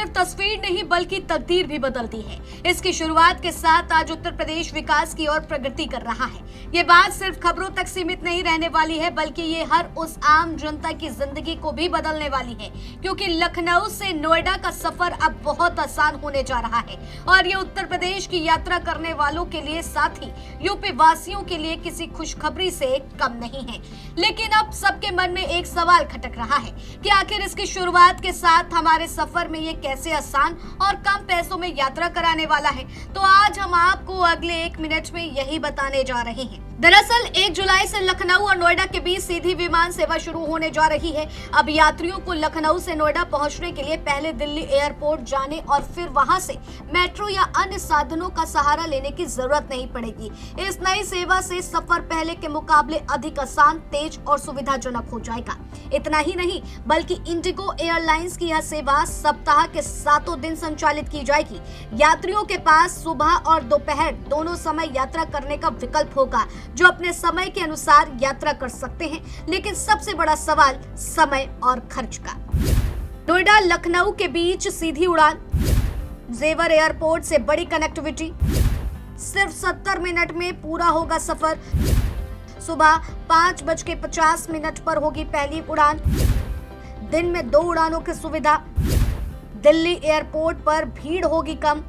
सिर्फ तस्वीर नहीं बल्कि तकदीर भी बदलती है। इसकी शुरुआत के साथ आज उत्तर प्रदेश विकास की ओर प्रगति कर रहा है। ये बात सिर्फ खबरों तक सीमित नहीं रहने वाली है, बल्कि ये हर उस आम जनता की जिंदगी को भी बदलने वाली है, क्योंकि लखनऊ से नोएडा का सफर अब बहुत आसान होने जा रहा है और ये उत्तर प्रदेश की यात्रा करने वालों के लिए, साथ ही यूपी वासियों के लिए किसी खुशखबरी से कम नहीं है। लेकिन अब सबके मन में एक सवाल खटक रहा है कि आखिर इसकी शुरुआत के साथ हमारे सफर में ये कैसे आसान और कम पैसों में यात्रा कराने वाला है। तो आज हम आपको अगले 1 मिनट में यही बताने जा रहे हैं। दरअसल 1 जुलाई से लखनऊ और नोएडा के बीच सीधी विमान सेवा शुरू होने जा रही है। अब यात्रियों को लखनऊ से नोएडा पहुंचने के लिए पहले दिल्ली एयरपोर्ट जाने और फिर वहां से मेट्रो या अन्य साधनों का सहारा लेने की जरूरत नहीं पड़ेगी। इस नई सेवा से सफर पहले के मुकाबले अधिक आसान, तेज और सुविधाजनक हो जाएगा। इतना ही नहीं बल्कि इंडिगो एयरलाइंस की यह सेवा सप्ताह के 7 दिन संचालित की जाएगी। यात्रियों के पास सुबह और दोपहर दोनों समय यात्रा करने का विकल्प होगा, जो अपने समय के अनुसार यात्रा कर सकते हैं। लेकिन सबसे बड़ा सवाल समय और खर्च का। नोएडा लखनऊ के बीच सीधी उड़ान, जेवर एयरपोर्ट से बड़ी कनेक्टिविटी, सिर्फ 70 मिनट में पूरा होगा सफर। सुबह 5:50 पर होगी पहली उड़ान। दिन में 2 उड़ानों की सुविधा। दिल्ली एयरपोर्ट पर भीड़ होगी कम।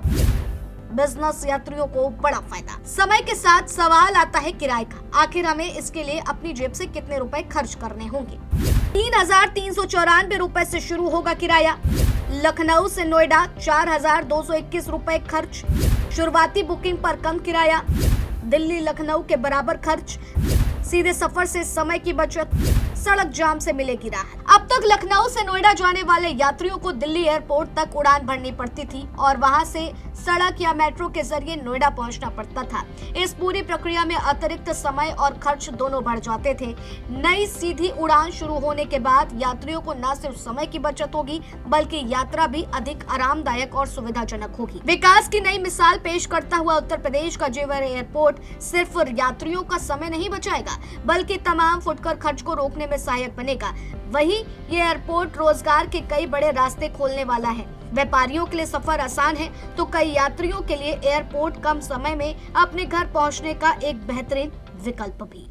बिजनेस यात्रियों को बड़ा फायदा। समय के साथ सवाल आता है किराए का। आखिर हमें इसके लिए अपनी जेब से कितने रुपए खर्च करने होंगे। 3,394 रुपए से शुरू होगा किराया। लखनऊ से नोएडा 4,221 रुपए खर्च। शुरुआती बुकिंग पर कम किराया। दिल्ली लखनऊ के बराबर खर्च। सीधे सफर से समय की बचत, सड़क जाम से मिलेगी राहत। अब तक लखनऊ से नोएडा जाने वाले यात्रियों को दिल्ली एयरपोर्ट तक उड़ान भरनी पड़ती थी और वहां से सड़क या मेट्रो के जरिए नोएडा पहुंचना पड़ता था। इस पूरी प्रक्रिया में अतिरिक्त समय और खर्च दोनों बढ़ जाते थे। नई सीधी उड़ान शुरू होने के बाद यात्रियों को न सिर्फ समय की बचत होगी, बल्कि यात्रा भी अधिक आरामदायक और सुविधाजनक होगी। विकास की नई मिसाल पेश करता हुआ उत्तर प्रदेश का जेवर एयरपोर्ट सिर्फ यात्रियों का समय नहीं बचाएगा, बल्कि तमाम फुटकर खर्च को रोकने में सहायक बनेगा। वहीं ये एयरपोर्ट रोजगार के कई बड़े रास्ते खोलने वाला है। व्यापारियों के लिए सफर आसान है, तो कई यात्रियों के लिए एयरपोर्ट कम समय में अपने घर पहुंचने का एक बेहतरीन विकल्प भी।